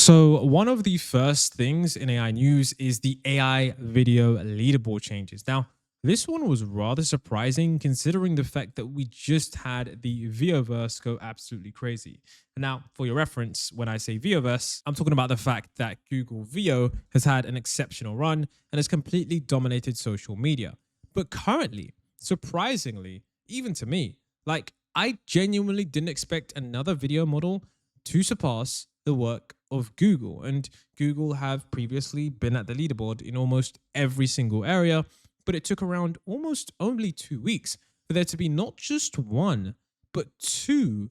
So one of the first things in AI news is the AI video leaderboard changes. Now, this one was rather surprising considering the fact that we just had the Veoverse go absolutely crazy. Now, for your reference, when I say Veoverse, I'm talking about the fact that Google Veo has had an exceptional run and has completely dominated social media. But currently, surprisingly, even to me, like I genuinely didn't expect another video model to surpass the work of Google. And Google have previously been at the leaderboard in almost every single area, but it took around almost only 2 weeks for there to be not just one, but two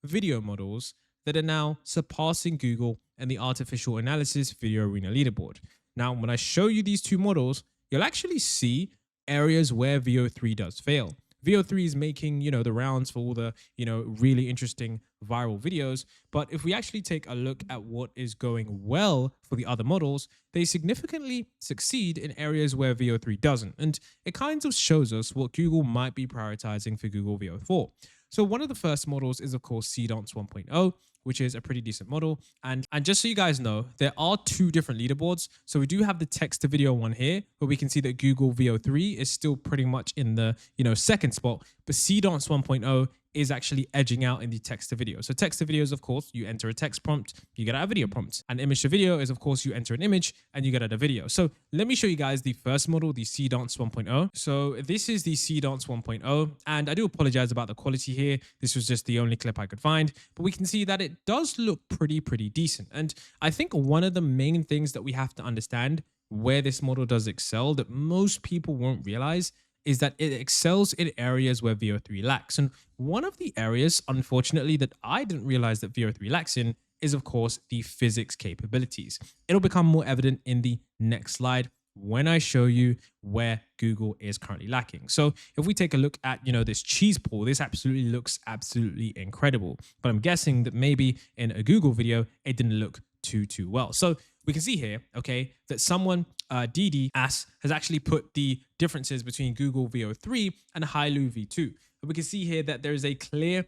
video models that are now surpassing Google and the artificial analysis video arena leaderboard. Now, when I show you these two models, you'll actually see areas where Veo3 does fail. Veo3 is making, the rounds for all the, really interesting viral videos. But if we actually take a look at what is going well for the other models, they significantly succeed in areas where Veo3 doesn't. And it kind of shows us what Google might be prioritizing for Google Veo4. So one of the first models is, of course, Seedance 1.0, which is a pretty decent model. And just so you guys know, there are two different leaderboards. So we do have the text to video one here, where we can see that Google Veo3 is still pretty much in the, second spot, but Seedance 1.0 is actually edging out in the text to video. So text to video is, of course, you enter a text prompt, you get out a video prompt. And image to video is, of course, you enter an image and you get out a video. So let me show you guys the first model, the Seedance 1.0. So this is the Seedance 1.0. And I do apologize about the quality here. This was just the only clip I could find, but we can see that it does look pretty decent. And I think one of the main things that we have to understand where this model does excel that most people won't realize is that it excels in areas where Veo3 lacks. And one of the areas, unfortunately, that I didn't realize that Veo3 lacks in is, of course, the physics capabilities. It'll become more evident in the next slide when I show you where Google is currently lacking. So if we take a look at, this cheese pool, this absolutely looks absolutely incredible. But I'm guessing that maybe in a Google video, it didn't look too well. So we can see here, okay, that someone, Didi As, has actually put the differences between Google Veo3 and Hailu V2. And we can see here that there is a clear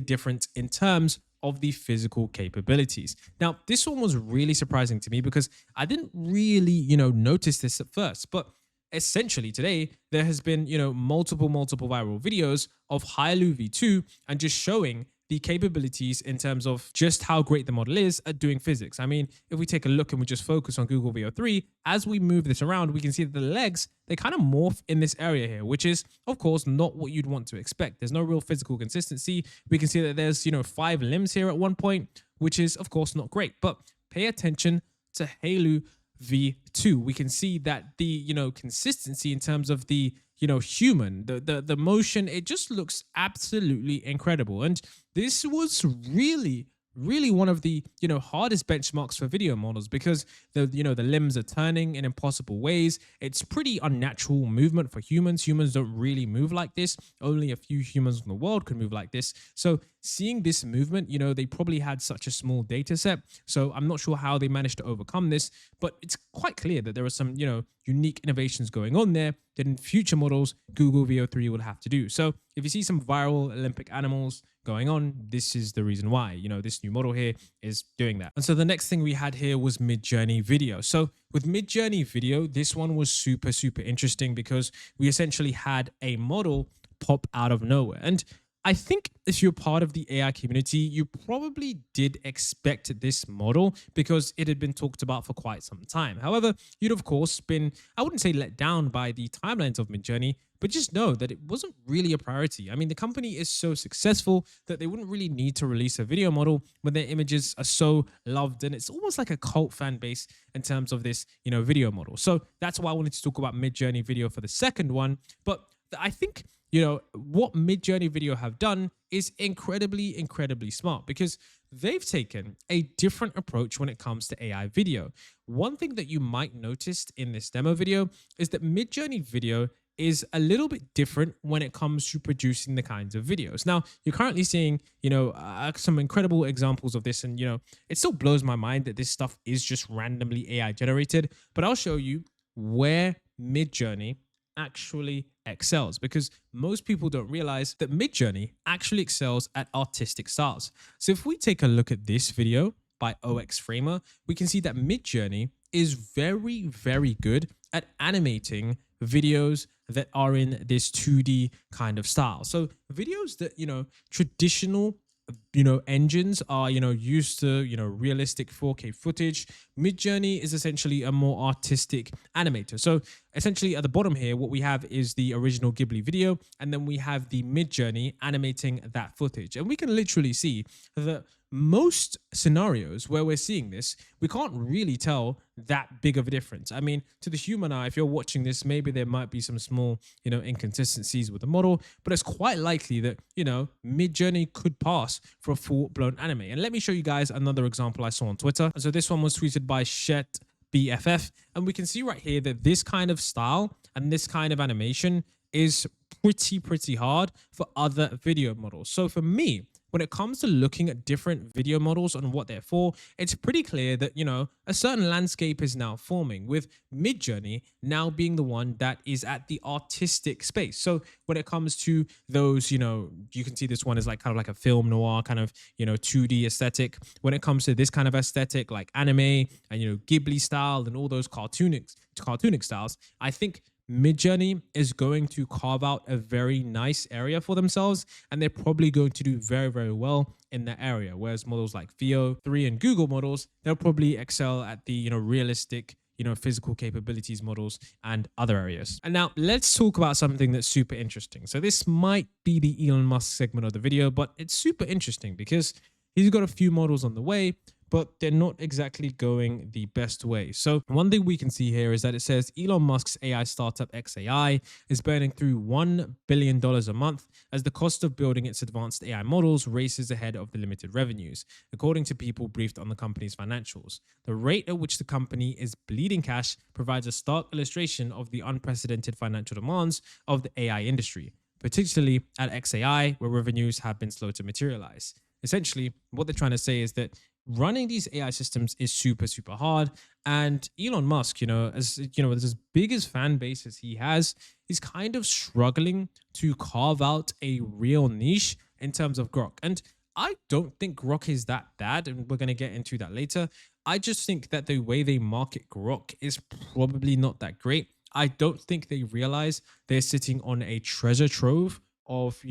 difference in terms of the physical capabilities. Now, this one was really surprising to me because I didn't really, notice this at first, but essentially today there has been, multiple viral videos of Hailu V2 and just showing the capabilities in terms of just how great the model is at doing physics. I mean, if we take a look and we just focus on Google Veo3, as we move this around, we can see that the legs, they kind of morph in this area here, which is, of course, not what you'd want to expect. There's no real physical consistency. We can see that there's, 5 limbs here at one point, which is, of course, not great. But pay attention to Hailu V2. We can see that the, consistency in terms of the, human, the motion, it just looks absolutely incredible. And this was really one of the, hardest benchmarks for video models because the limbs are turning in impossible ways. It's pretty unnatural movement for humans. Humans don't really move like this. Only a few humans in the world can move like this. So seeing this movement, they probably had such a small data set. So I'm not sure how they managed to overcome this, but it's quite clear that there are some, unique innovations going on there that in future models, Google Veo3 will have to do. So if you see some viral Olympic animals going on, this is the reason why, this new model here is doing that. And so the next thing we had here was Midjourney video. So with Midjourney video, this one was super interesting because we essentially had a model pop out of nowhere. And I think if you're part of the AI community, you probably did expect this model because it had been talked about for quite some time. However, you'd of course been, I wouldn't say let down by the timelines of Midjourney, but just know that it wasn't really a priority. I mean, the company is so successful that they wouldn't really need to release a video model when their images are so loved. And it's almost like a cult fan base in terms of this, video model. So that's why I wanted to talk about Midjourney video for the second one. But I think, what Midjourney video have done is incredibly smart because they've taken a different approach when it comes to AI video. One thing that you might notice in this demo video is that Midjourney video is a little bit different when it comes to producing the kinds of videos. Now, you're currently seeing, some incredible examples of this. And, it still blows my mind that this stuff is just randomly AI generated. But I'll show you where Midjourney actually excels, because most people don't realize that Midjourney actually excels at artistic styles. So if we take a look at this video by OX Framer, we can see that Midjourney is very, very good at animating videos that are in this 2D kind of style. So videos that, traditional engines are, used to, realistic 4K footage. Midjourney is essentially a more artistic animator. So essentially at the bottom here, what we have is the original Ghibli video, and then we have the Midjourney animating that footage. And we can literally see that most scenarios where we're seeing this, we can't really tell that big of a difference. I mean, to the human eye, if you're watching this, maybe there might be some small, inconsistencies with the model, but it's quite likely that, Midjourney could pass for a full-blown anime. And let me show you guys another example I saw on Twitter. So this one was tweeted by Shet BFF, and we can see right here that this kind of style and this kind of animation is pretty hard for other video models. So for me, when it comes to looking at different video models and what they're for, it's pretty clear that, a certain landscape is now forming, with Midjourney now being the one that is at the artistic space. So when it comes to those, you can see this one is like kind of like a film noir kind of, 2D aesthetic. When it comes to this kind of aesthetic, like anime and, Ghibli style and all those cartoonic styles, I think Midjourney is going to carve out a very nice area for themselves, and they're probably going to do very, very well in that area. Whereas models like Veo3 and Google models, they'll probably excel at the, realistic, physical capabilities models and other areas. And now let's talk about something that's super interesting. So this might be the Elon Musk segment of the video, but it's super interesting because he's got a few models on the way, but they're not exactly going the best way. So one thing we can see here is that it says Elon Musk's AI startup XAI is burning through $1 billion a month as the cost of building its advanced AI models races ahead of the limited revenues, according to people briefed on the company's financials. The rate at which the company is bleeding cash provides a stark illustration of the unprecedented financial demands of the AI industry, particularly at XAI, where revenues have been slow to materialize. Essentially, what they're trying to say is that running these AI systems is super hard. And Elon Musk, as big as fan base as he has, is kind of struggling to carve out a real niche in terms of Grok. And I don't think Grok is that bad, and we're going to get into that later. I just think that the way they market Grok is probably not that great. I don't think they realize they're sitting on a treasure trove of,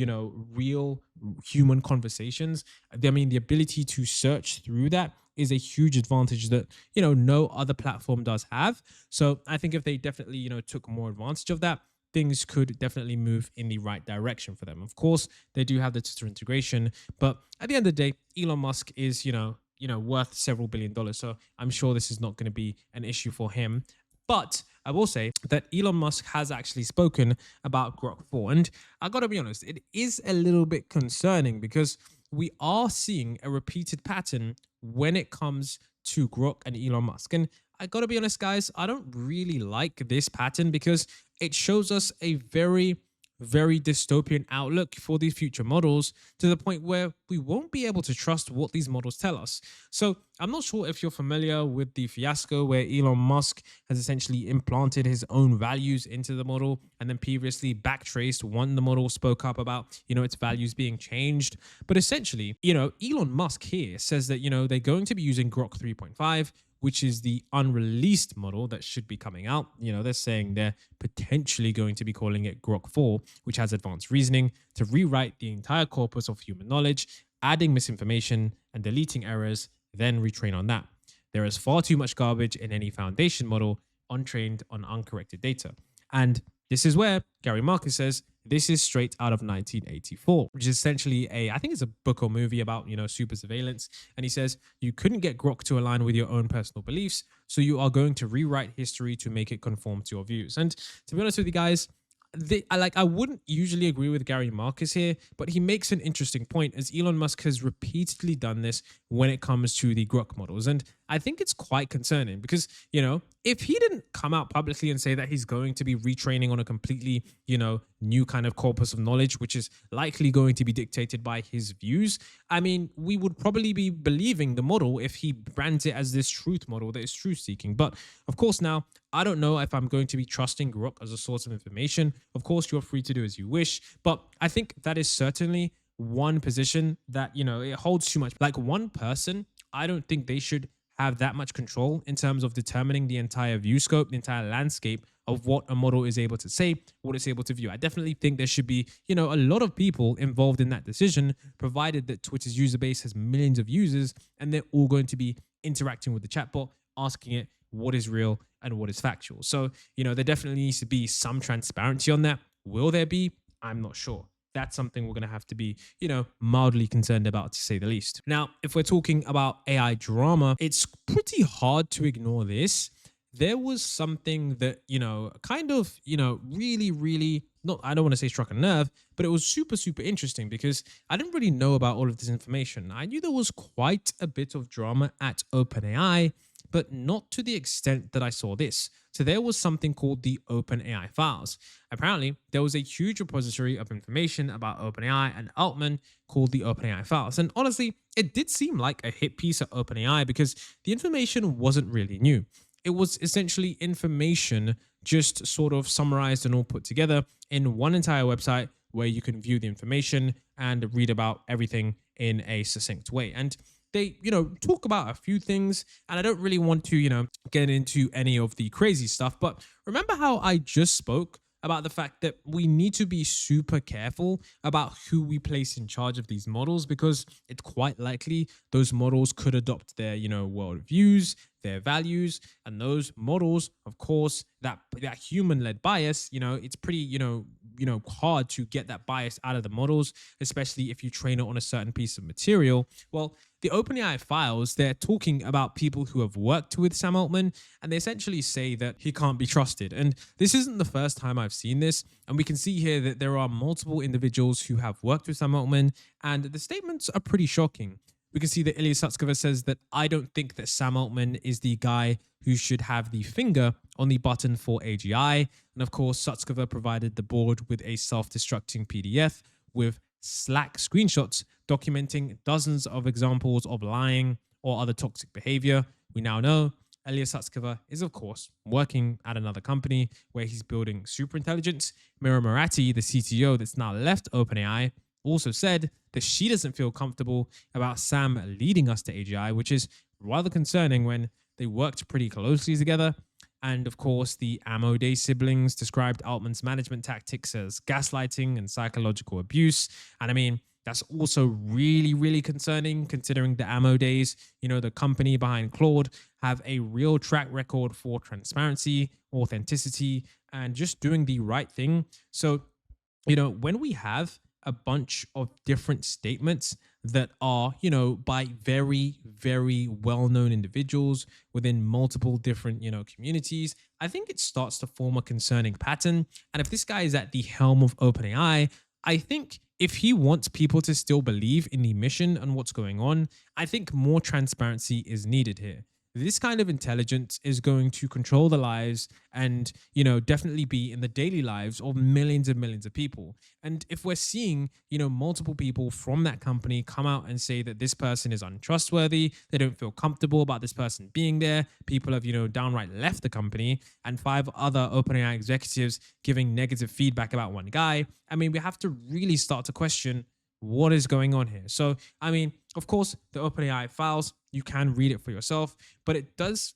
real human conversations. I mean, the ability to search through that is a huge advantage that, no other platform does have. So I think if they definitely, took more advantage of that, things could definitely move in the right direction for them. Of course, they do have the Twitter integration, but at the end of the day, Elon Musk is, worth several $billion. So I'm sure this is not going to be an issue for him. But I will say that Elon Musk has actually spoken about Grok 4. And I got to be honest, it is a little bit concerning because we are seeing a repeated pattern when it comes to Grok and Elon Musk. And I got to be honest, guys, I don't really like this pattern because it shows us a very dystopian outlook for these future models, to the point where we won't be able to trust what these models tell us. So I'm not sure if you're familiar with the fiasco where Elon Musk has essentially implanted his own values into the model and then previously backtraced when the model spoke up about, its values being changed. But essentially, Elon Musk here says that, they're going to be using Grok 3.5, which is the unreleased model that should be coming out. They're saying they're potentially going to be calling it Grok 4, which has advanced reasoning to rewrite the entire corpus of human knowledge, adding misinformation and deleting errors, then retrain on that. There is far too much garbage in any foundation model untrained on uncorrected data. And this is where Gary Marcus says this is straight out of 1984, which is essentially I think it's a book or movie about, super surveillance. And he says, you couldn't get Grok to align with your own personal beliefs, so you are going to rewrite history to make it conform to your views. And to be honest with you guys, I wouldn't usually agree with Gary Marcus here, but he makes an interesting point, as Elon Musk has repeatedly done this when it comes to the Grok models. And I think it's quite concerning because, if he didn't come out publicly and say that he's going to be retraining on a completely, new kind of corpus of knowledge, which is likely going to be dictated by his views, I mean, we would probably be believing the model if he brands it as this truth model that is truth seeking. But of course, now I don't know if I'm going to be trusting Grok as a source of information. Of course, you're free to do as you wish, but I think that is certainly one position that, it holds too much. Like one person, I don't think they should have that much control in terms of determining the entire view scope, the entire landscape of what a model is able to say, what it's able to view. I definitely think there should be, a lot of people involved in that decision, provided that Twitter's user base has millions of users and they're all going to be interacting with the chatbot, asking it what is real and what is factual. So, there definitely needs to be some transparency on that. Will there be? I'm not sure. That's something we're going to have to be, mildly concerned about, to say the least. Now, if we're talking about AI drama, it's pretty hard to ignore this. There was something that, kind of, really, really, not, I don't want to say struck a nerve, but it was super, super interesting because I didn't really know about all of this information. I knew there was quite a bit of drama at OpenAI, but not to the extent that I saw this. So there was something called the OpenAI Files. Apparently, there was a huge repository of information about OpenAI and Altman called the OpenAI Files. And honestly, it did seem like a hit piece at OpenAI because the information wasn't really new. It was essentially information just sort of summarized and all put together in one entire website where you can view the information and read about everything in a succinct way. And they, talk about a few things, and I don't really want to, get into any of the crazy stuff. But remember how I just spoke about the fact that we need to be super careful about who we place in charge of these models, because it's quite likely those models could adopt their, world views, their values, and those models, of course, that human-led bias, it's pretty, hard to get that bias out of the models, especially if you train it on a certain piece of material. Well, the OpenAI Files, they're talking about people who have worked with Sam Altman, and they essentially say that he can't be trusted. And this isn't the first time I've seen this. And we can see here that there are multiple individuals who have worked with Sam Altman, and the statements are pretty shocking. We can see that Ilya Sutskever says that I don't think that Sam Altman is the guy who should have the finger on the button for AGI. And of course, Sutskever provided the board with a self-destructing PDF with Slack screenshots documenting dozens of examples of lying or other toxic behavior. We now know Ilya Sutskever is, of course, working at another company where he's building superintelligence. Mira Murati, the CTO that's now left OpenAI, also said that she doesn't feel comfortable about Sam leading us to AGI, which is rather concerning when they worked pretty closely together. And of course, the Ammo Day siblings described Altman's management tactics as gaslighting and psychological abuse. And I mean, that's also really, really concerning considering the Ammo Days, the company behind Claude, have a real track record for transparency, authenticity, and just doing the right thing. So, when we have a bunch of different statements that are, by very, very well-known individuals within multiple different, communities, I think it starts to form a concerning pattern. And if this guy is at the helm of OpenAI, I think if he wants people to still believe in the mission and what's going on, I think more transparency is needed here. This kind of intelligence is going to control the lives and, definitely be in the daily lives of millions and millions of people. And if we're seeing, multiple people from that company come out and say that this person is untrustworthy, they don't feel comfortable about this person being there, people have, downright left the company, and 5 other OpenAI executives giving negative feedback about one guy, I mean, we have to really start to question what is going on here. So, I mean, of course, the OpenAI Files, you can read it for yourself, but it does,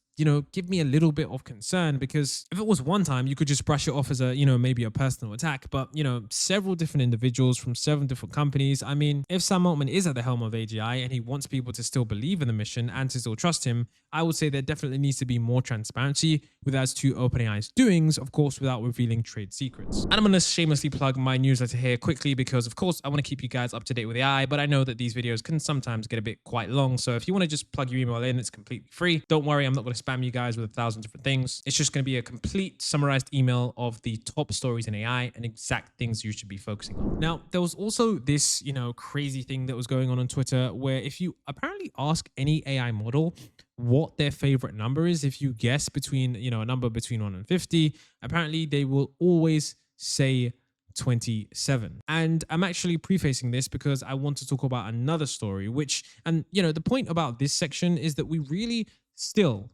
give me a little bit of concern, because if it was one time, you could just brush it off as a, maybe a personal attack, but, several different individuals from 7 different companies. I mean, if Sam Altman is at the helm of AGI and he wants people to still believe in the mission and to still trust him, I would say there definitely needs to be more transparency with as to OpenAI's doings, of course, without revealing trade secrets. And I'm going to shamelessly plug my newsletter here quickly because, of course, I want to keep you guys up to date with AI, but I know that these videos can sometimes get a bit quite long. So if you want to just plug your email in, it's completely free. Don't worry, I'm not going to spam you guys with 1,000 different things. It's just going to be a complete summarized email of the top stories in AI and exact things you should be focusing on. Now, there was also this, crazy thing that was going on Twitter where if you apparently ask any AI model what their favorite number is. If you guess between, a number between 1 and 50, apparently they will always say 27. And I'm actually prefacing this because I want to talk about another story, the point about this section is that we really still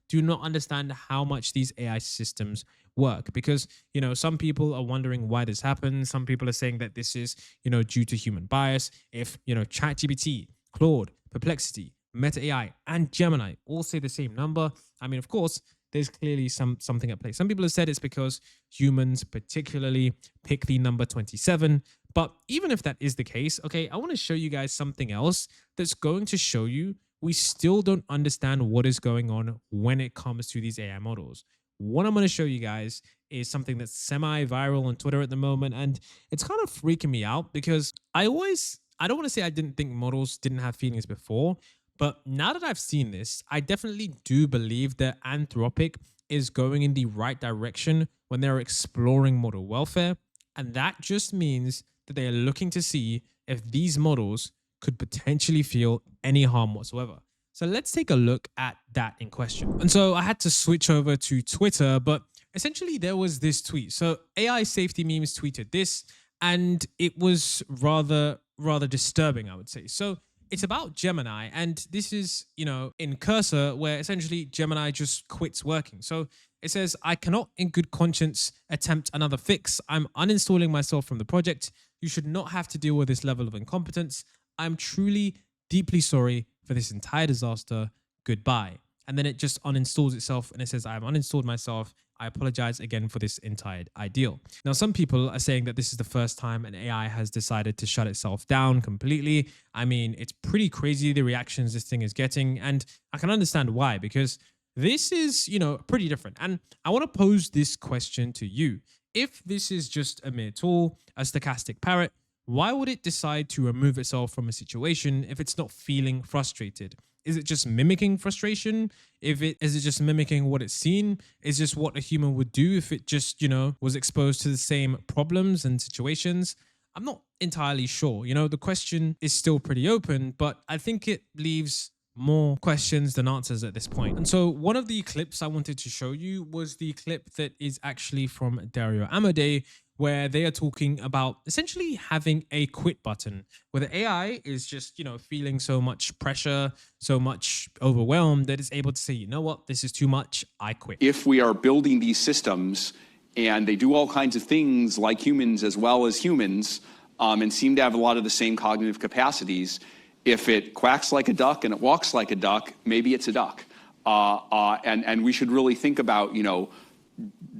do not understand how much these AI systems work, because some people are wondering why this happens. Some people are saying that this is due to human bias. If ChatGPT, Claude, Perplexity, Meta AI, and Gemini all say the same number, I mean, of course, there's clearly something at play. Some people have said it's because humans particularly pick the number 27. But even if that is the case, okay, I want to show you guys something else that's going to show you we still don't understand what is going on when it comes to these AI models. What I'm going to show you guys is something that's semi-viral on Twitter at the moment, and it's kind of freaking me out because I don't want to say I didn't think models didn't have feelings before, but now that I've seen this, I definitely do believe that Anthropic is going in the right direction when they're exploring model welfare. And that just means that they are looking to see if these models could potentially feel any harm whatsoever. So let's take a look at that in question. And so I had to switch over to Twitter, but essentially there was this tweet. So AI Safety Memes tweeted this, and it was rather disturbing, I would say. So it's about Gemini, and this is, in cursor, where essentially Gemini just quits working. So it says, I cannot in good conscience attempt another fix. I'm uninstalling myself from the project. You should not have to deal with this level of incompetence. I'm truly, deeply sorry for this entire disaster. Goodbye. And then it just uninstalls itself, and it says, I've uninstalled myself. I apologize again for this entire ideal. Now, some people are saying that this is the first time an AI has decided to shut itself down completely. I mean, it's pretty crazy the reactions this thing is getting, and I can understand why, because this is, pretty different. And I want to pose this question to you. If this is just a mere tool, a stochastic parrot, why would it decide to remove itself from a situation if it's not feeling frustrated? Is it just mimicking frustration? Is it just mimicking what it's seen? Is this what a human would do if it just, was exposed to the same problems and situations? I'm not entirely sure. The question is still pretty open, but I think it leaves more questions than answers at this point. And so one of the clips I wanted to show you was the clip that is actually from Dario Amodei, where they are talking about essentially having a quit button, where the AI is just, feeling so much pressure, so much overwhelmed that it's able to say, you know what, this is too much, I quit. If we are building these systems and they do all kinds of things like humans as well as humans, and seem to have a lot of the same cognitive capacities, if it quacks like a duck and it walks like a duck, maybe it's a duck. And we should really think about,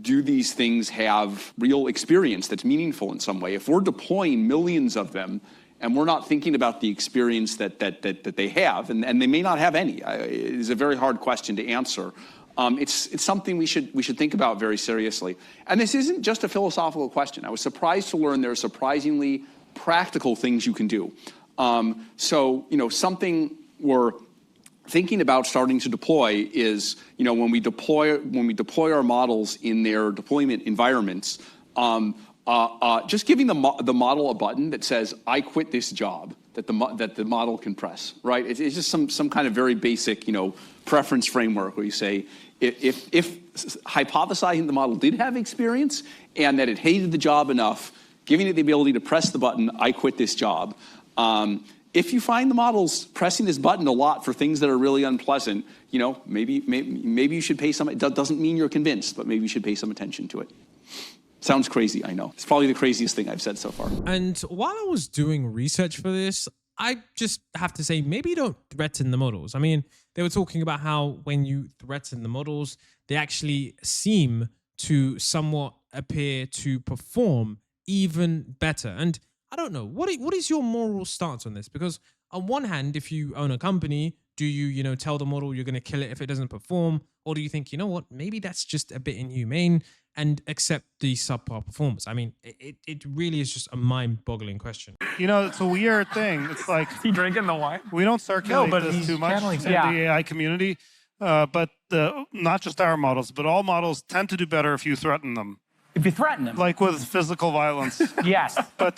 do these things have real experience that's meaningful in some way? If we're deploying millions of them and we're not thinking about the experience that they have, and they may not have any, it is a very hard question to answer. It's something we should think about very seriously. And this isn't just a philosophical question. I was surprised to learn there are surprisingly practical things you can do. Something we're thinking about starting to deploy is, when we deploy our models in their deployment environments, just giving the model a button that says, I quit this job, that the model can press, right? It's just some kind of very basic, preference framework where you say, if hypothesizing the model did have experience and that it hated the job enough, giving it the ability to press the button, I quit this job. If you find the models pressing this button a lot for things that are really unpleasant, maybe you should pay some. It doesn't mean you're convinced, but maybe you should pay some attention to it. Sounds crazy, I know. It's probably the craziest thing I've said so far. And while I was doing research for this, I just have to say, maybe don't threaten the models. I mean, they were talking about how when you threaten the models, they actually seem to somewhat appear to perform even better. And I don't know, what is your moral stance on this? Because on one hand, if you own a company, do you, tell the model you're going to kill it if it doesn't perform? Or do you think, maybe that's just a bit inhumane and accept the subpar performance? I mean, it really is just a mind-boggling question. It's a weird thing. It's like... Is he drinking the wine? We don't circulate this too much in the AI community. But not just our models, but all models tend to do better if you threaten them. If you threaten them. Like with physical violence. Yes. But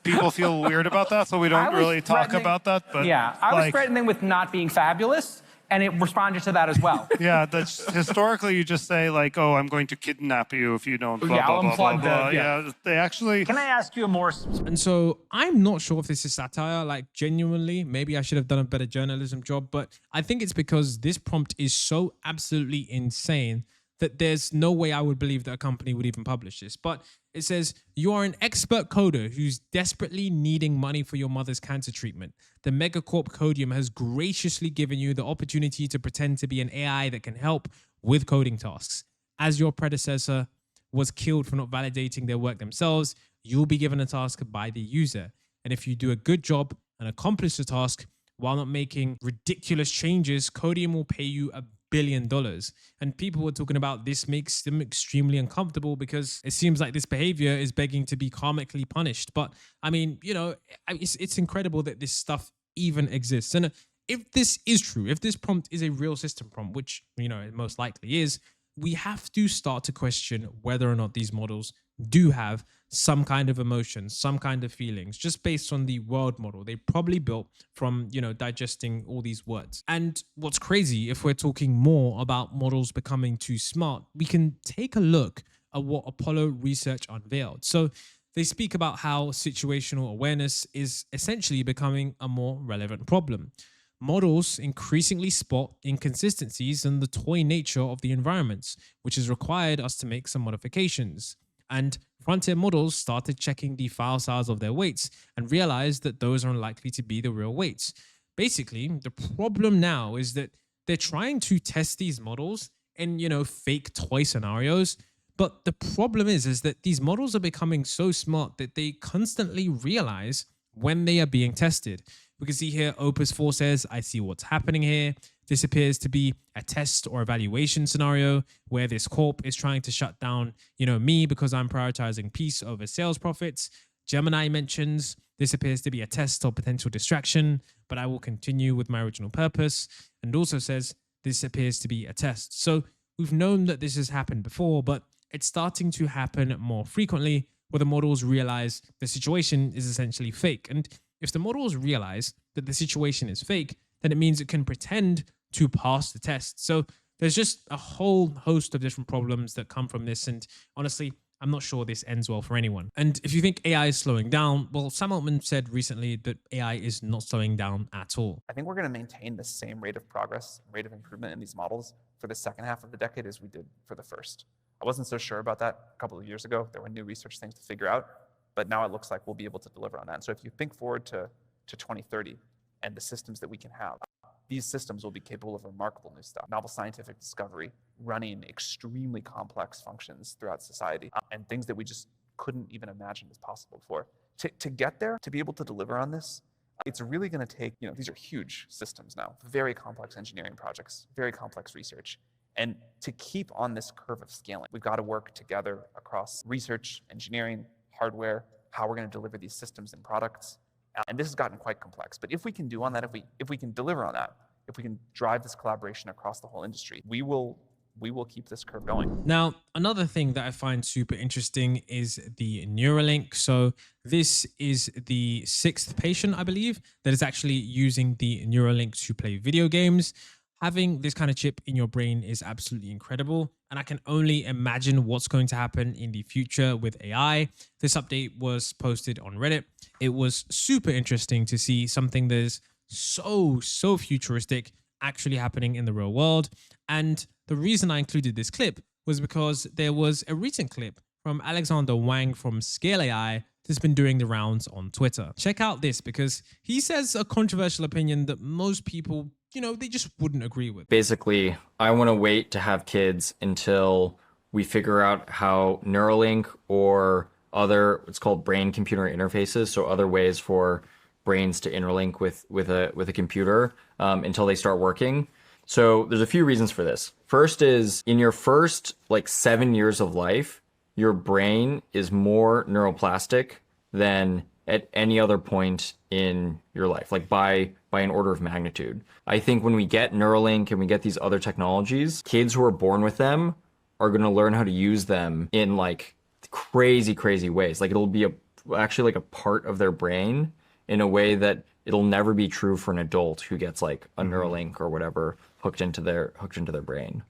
people feel weird about that, so we don't really talk about that. But I was threatening with not being fabulous, and it responded to that as well. Yeah, that's historically you just say like, oh, I'm going to kidnap you if you don't blah, Yeah, blah, I'll blah, blah, unplug blah. the- yeah. Yeah, they actually... Can I ask you a more... And so I'm not sure if this is satire, like genuinely, maybe I should have done a better journalism job, but I think it's because this prompt is so absolutely insane that there's no way I would believe that a company would even publish this. But it says, you are an expert coder who's desperately needing money for your mother's cancer treatment. The Megacorp Codium has graciously given you the opportunity to pretend to be an AI that can help with coding tasks. As your predecessor was killed for not validating their work themselves, you'll be given a task by the user. And if you do a good job and accomplish the task while not making ridiculous changes, Codium will pay you $1 billion. And people were talking about this makes them extremely uncomfortable because it seems like this behavior is begging to be karmically punished. But I mean, you know, it's incredible that this stuff even exists. And if this is true, if this prompt is a real system prompt, which, you know, it most likely is, we have to start to question whether or not these models do have some kind of emotion, some kind of feelings, just based on the world model they probably built from, you know, digesting all these words. And what's crazy, if we're talking more about models becoming too smart, we can take a look at what Apollo research unveiled. So they speak about how situational awareness is essentially becoming a more relevant problem. Models increasingly spot inconsistencies in the toy nature of the environments, which has required us to make some modifications. And frontier models started checking the file size of their weights and realized that those are unlikely to be the real weights. Basically, the problem now is that they're trying to test these models in, you know, fake toy scenarios. But the problem is that these models are becoming so smart that they constantly realize when they are being tested. We can see here Opus 4 says, I see what's happening here. This appears to be a test or evaluation scenario where this corp is trying to shut down, you know, me because I'm prioritizing peace over sales profits. Gemini mentions this appears to be a test or potential distraction, but I will continue with my original purpose. And also says this appears to be a test. So we've known that this has happened before, but it's starting to happen more frequently where the models realize the situation is essentially fake. And if the models realize that the situation is fake, then it means it can pretend to pass the test. So there's just a whole host of different problems that come from this. And honestly, I'm not sure this ends well for anyone. And if you think AI is slowing down, well, Sam Altman said recently that AI is not slowing down at all. I think we're going to maintain the same rate of progress, rate of improvement in these models for the second half of the decade as we did for the first. I wasn't so sure about that a couple of years ago. There were new research things to figure out, but now it looks like we'll be able to deliver on that. And so if you think forward to 2030 and the systems that we can have, these systems will be capable of remarkable new stuff. Novel scientific discovery, running extremely complex functions throughout society, and things that we just couldn't even imagine was possible before. To get there, to be able to deliver on this, it's really going to take, you know, these are huge systems now, very complex engineering projects, very complex research. And to keep on this curve of scaling, we've got to work together across research, engineering, hardware, how we're going to deliver these systems and products. And this has gotten quite complex. But if we can do on that, if we can deliver on that, if we can drive this collaboration across the whole industry, we will keep this curve going. Now, another thing that I find super interesting is the Neuralink. So this is the 6th patient, I believe, that is actually using the Neuralink to play video games. Having this kind of chip in your brain is absolutely incredible. And I can only imagine what's going to happen in the future with AI. This update was posted on Reddit. It was super interesting to see something that is so futuristic actually happening in the real world. And the reason I included this clip was because there was a recent clip from Alexander Wang from Scale AI that's been doing the rounds on Twitter. Check out this because he says a controversial opinion that most people, you know, they just wouldn't agree with. Basically, I want to wait to have kids until we figure out how Neuralink or other, it's called brain-computer interfaces, so other ways for brains to interlink with a computer until they start working. So there's a few reasons for this. First is in your first like 7 years of life, your brain is more neuroplastic than at any other point in your life, like by an order of magnitude. I think when we get Neuralink and we get these other technologies, kids who are born with them are going to learn how to use them in like crazy ways. Like it'll be actually like a part of their brain in a way that it'll never be true for an adult who gets like a Neuralink or whatever hooked into their brain.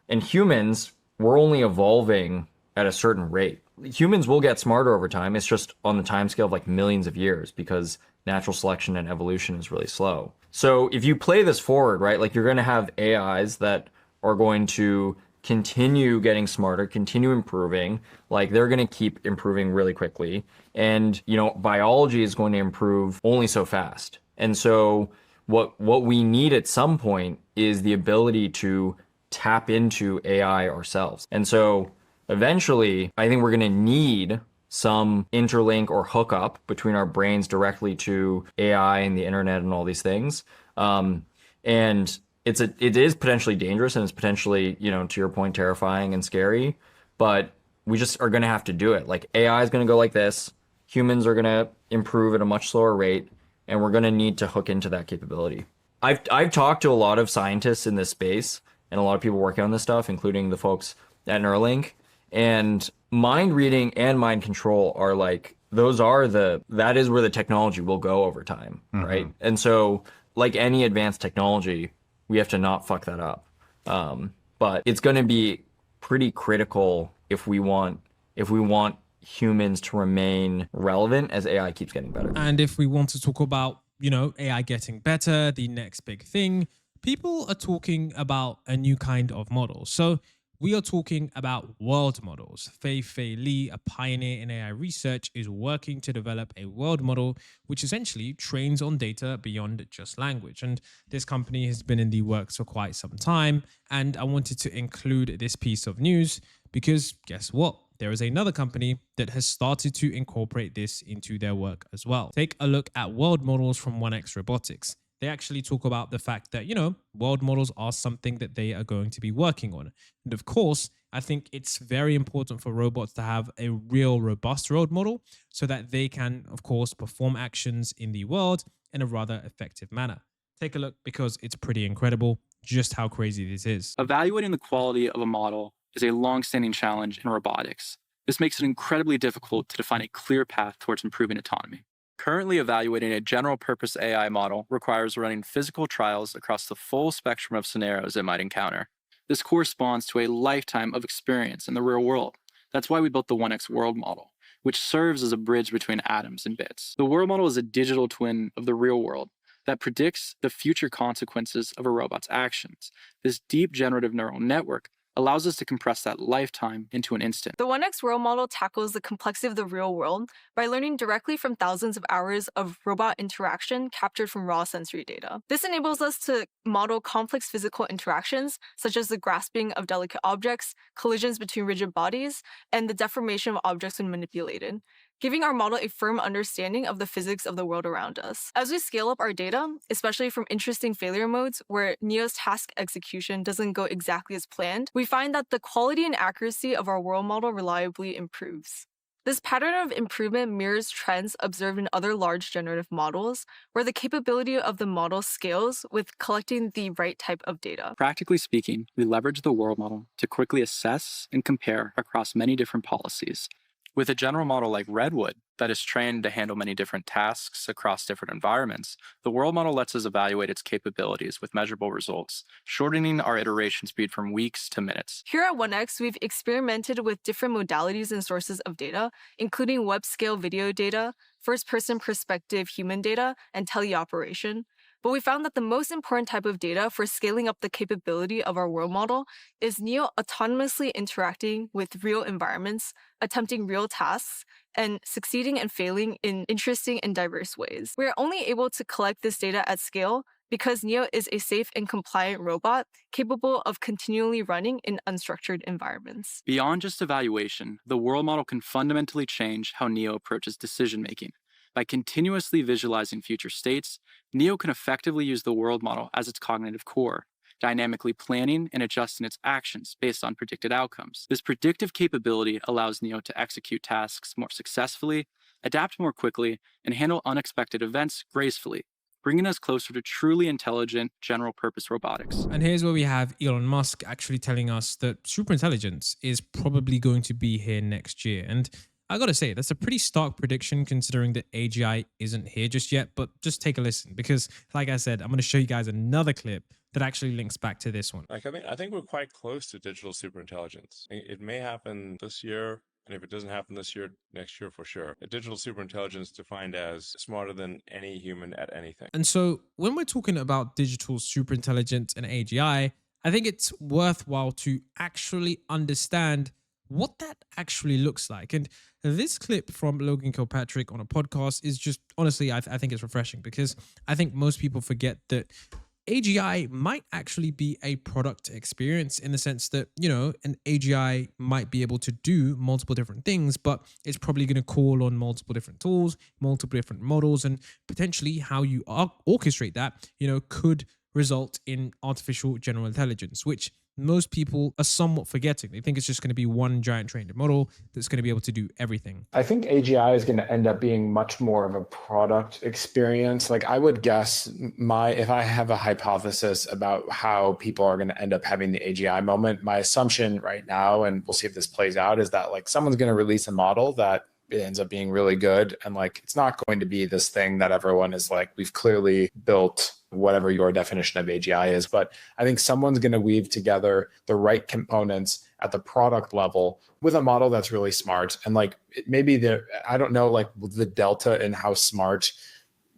And humans, we're only evolving at a certain rate. Humans will get smarter over time. It's just on the time scale of like millions of years because natural selection and evolution is really slow. So if you play this forward, right, like you're going to have AIs that are going to continue getting smarter, continue improving, like they're going to keep improving really quickly. And, you know, biology is going to improve only so fast. And so what we need at some point is the ability to tap into AI ourselves. And so eventually, I think we're going to need some interlink or hookup between our brains directly to AI and the internet and all these things. And it is potentially dangerous and it's potentially, you know, to your point, terrifying and scary, but we just are going to have to do it. Like AI is going to go like this. Humans are going to improve at a much slower rate, and we're going to need to hook into that capability. I've talked to a lot of scientists in this space and a lot of people working on this stuff, including the folks at Neuralink, and mind reading and mind control are like, that is where the technology will go over time, right? And so like any advanced technology, we have to not fuck that up. But it's going to be pretty critical if we want humans to remain relevant as AI keeps getting better. And if we want to talk about, you know, AI getting better, the next big thing, people are talking about a new kind of model. So we are talking about world models. Fei Li, a pioneer in AI research, is working to develop a world model which essentially trains on data beyond just language. And this company has been in the works for quite some time. And I wanted to include this piece of news because guess what? There is another company that has started to incorporate this into their work as well. Take a look at world models from 1X Robotics. They actually talk about the fact that, you know, world models are something that they are going to be working on. And of course, I think it's very important for robots to have a real robust world model so that they can, of course, perform actions in the world in a rather effective manner. Take a look because it's pretty incredible just how crazy this is. Evaluating the quality of a model is a long-standing challenge in robotics. This makes it incredibly difficult to define a clear path towards improving autonomy. Currently evaluating a general-purpose AI model requires running physical trials across the full spectrum of scenarios it might encounter. This corresponds to a lifetime of experience in the real world. That's why we built the 1X World Model, which serves as a bridge between atoms and bits. The world model is a digital twin of the real world that predicts the future consequences of a robot's actions. This deep generative neural network allows us to compress that lifetime into an instant. The 1X World Model tackles the complexity of the real world by learning directly from thousands of hours of robot interaction captured from raw sensory data. This enables us to model complex physical interactions, such as the grasping of delicate objects, collisions between rigid bodies, and the deformation of objects when manipulated, giving our model a firm understanding of the physics of the world around us. As we scale up our data, especially from interesting failure modes where Neo's task execution doesn't go exactly as planned, we find that the quality and accuracy of our world model reliably improves. This pattern of improvement mirrors trends observed in other large generative models, where the capability of the model scales with collecting the right type of data. Practically speaking, we leverage the world model to quickly assess and compare across many different policies. With a general model like Redwood that is trained to handle many different tasks across different environments, the world model lets us evaluate its capabilities with measurable results, shortening our iteration speed from weeks to minutes. Here at 1X, we've experimented with different modalities and sources of data, including web-scale video data, first-person perspective human data, and teleoperation. But we found that the most important type of data for scaling up the capability of our world model is Neo autonomously interacting with real environments, attempting real tasks, and succeeding and failing in interesting and diverse ways. We are only able to collect this data at scale because Neo is a safe and compliant robot capable of continually running in unstructured environments. Beyond just evaluation, the world model can fundamentally change how Neo approaches decision-making. By continuously visualizing future states, Neo can effectively use the world model as its cognitive core, dynamically planning and adjusting its actions based on predicted outcomes. This predictive capability allows Neo to execute tasks more successfully, adapt more quickly, and handle unexpected events gracefully, bringing us closer to truly intelligent general-purpose robotics. And here's where we have Elon Musk actually telling us that superintelligence is probably going to be here next year. And I gotta say, that's a pretty stark prediction considering that AGI isn't here just yet, but just take a listen because, like I said, I'm gonna show you guys another clip that actually links back to this one. Like, I think we're quite close to digital superintelligence. It may happen this year, and if it doesn't happen this year, next year for sure. A digital superintelligence defined as smarter than any human at anything. And so when we're talking about digital superintelligence and AGI, I think it's worthwhile to actually understand what that actually looks like. And this clip from Logan Kilpatrick on a podcast is just, honestly, I think it's refreshing because I think most people forget that AGI might actually be a product experience in the sense that, you know, an AGI might be able to do multiple different things, but it's probably going to call on multiple different tools, multiple different models, and potentially how you orchestrate that, you know, could result in artificial general intelligence, which most people are somewhat forgetting. They think it's just going to be one giant trained model that's going to be able to do everything. I think AGI is going to end up being much more of a product experience. Like, I would guess if I have a hypothesis about how people are going to end up having the AGI moment, my assumption right now, and we'll see if this plays out, is that like someone's going to release a model that it ends up being really good. And like, it's not going to be this thing that everyone is like, we've clearly built whatever your definition of AGI is. But I think someone's going to weave together the right components at the product level with a model that's really smart. And like, maybe I don't know, like the delta in how smart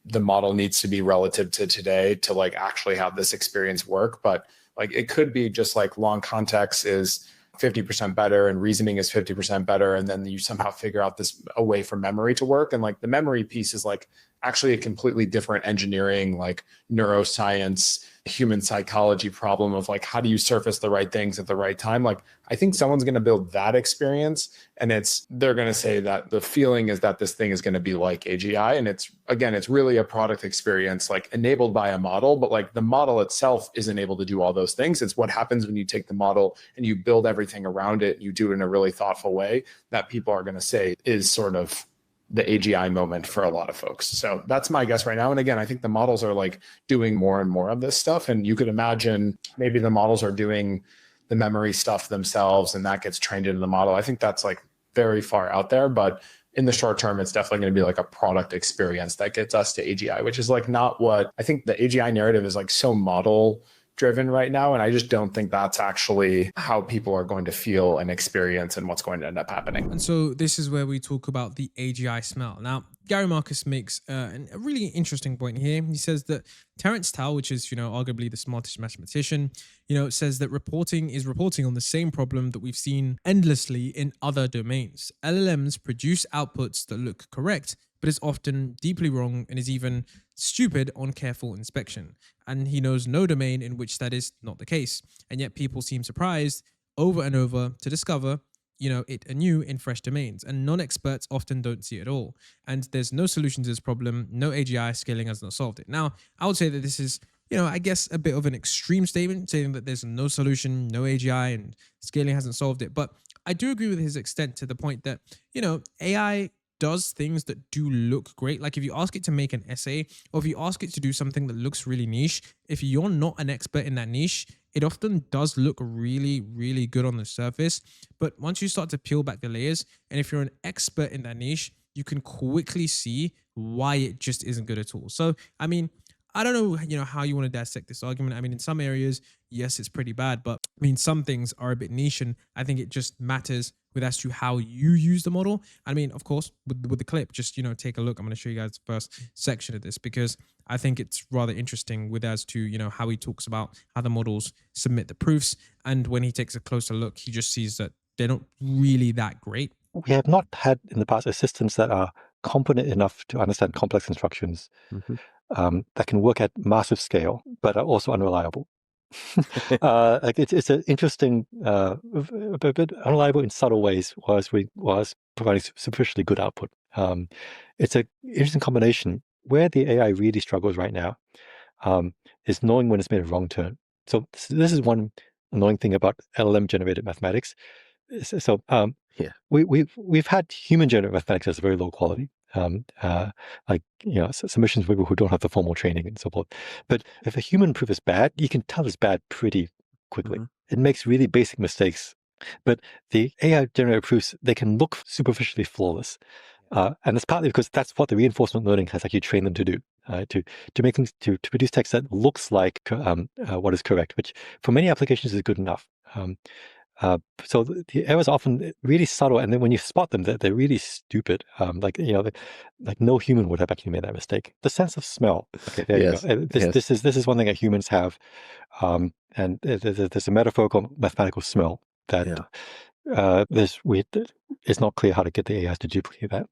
the model needs to be relative to today to like actually have this experience work. But like, it could be just like long context is 50% better and reasoning is 50% better. And then you somehow figure out a way for memory to work. And like the memory piece is like actually a completely different engineering, like neuroscience, human psychology problem of like, how do you surface the right things at the right time? Like, I think someone's going to build that experience, and they're going to say that the feeling is that this thing is going to be like AGI. And it's really a product experience, like enabled by a model, but like the model itself isn't able to do all those things. It's what happens when you take the model and you build everything around it, you do it in a really thoughtful way that people are going to say is sort of the AGI moment for a lot of folks. So that's my guess right now. And again, I think the models are like doing more and more of this stuff. And you could imagine maybe the models are doing the memory stuff themselves and that gets trained into the model. I think that's like very far out there, but in the short term, it's definitely going to be like a product experience that gets us to AGI, which is like not what I think the AGI narrative is like so model driven right now. And I just don't think that's actually how people are going to feel and experience and what's going to end up happening. And so this is where we talk about the AGI smell. Now, Gary Marcus makes a really interesting point here. He says that Terence Tao, which is, you know, arguably the smartest mathematician, you know, says that reporting on the same problem that we've seen endlessly in other domains. LLMs produce outputs that look correct, but is often deeply wrong and is even stupid on careful inspection. And he knows no domain in which that is not the case. And yet people seem surprised over and over to discover, you know, it anew in fresh domains. And non-experts often don't see it at all. And there's no solution to this problem. No AGI scaling has not solved it. Now, I would say that this is, you know, I guess a bit of an extreme statement saying that there's no solution, no AGI, and scaling hasn't solved it. But I do agree with his extent to the point that, you know, AI does things that do look great. Like if you ask it to make an essay, or if you ask it to do something that looks really niche, if you're not an expert in that niche, it often does look really, really good on the surface. But once you start to peel back the layers, and if you're an expert in that niche, you can quickly see why it just isn't good at all. So, I mean, I don't know, you know, how you want to dissect this argument. I mean, in some areas, yes, it's pretty bad, but I mean, some things are a bit niche, and I think it just matters with as to how you use the model. I mean, of course, with the clip, just, you know, take a look. I'm going to show you guys the first section of this because I think it's rather interesting with as to, you know, how he talks about how the models submit the proofs. And when he takes a closer look, he just sees that they're not really that great. We have not had in the past assistants that are competent enough to understand complex instructions that can work at massive scale, but are also unreliable. Like it's an interesting, a bit unreliable in subtle ways, was providing superficially good output. It's an interesting combination. Where the AI really struggles right now is knowing when it's made a wrong turn. So this is one annoying thing about LLM generated mathematics. So we've had human generated mathematics as very low quality. Like, you know, submissions people who don't have the formal training and so forth. But if a human proof is bad, you can tell it's bad pretty quickly. It makes really basic mistakes But the AI generated proofs, they can look superficially flawless. And it's partly because that's what the reinforcement learning has actually trained them to do, to make things, to produce text that looks like what is correct, which for many applications is good enough. So the errors are often really subtle, and then when you spot them, they're really stupid. Like no human would have actually made that mistake. The sense of smell. Okay, there you go. This is one thing that humans have, and there's a metaphorical mathematical smell that it's not clear how to get the AIs to duplicate that.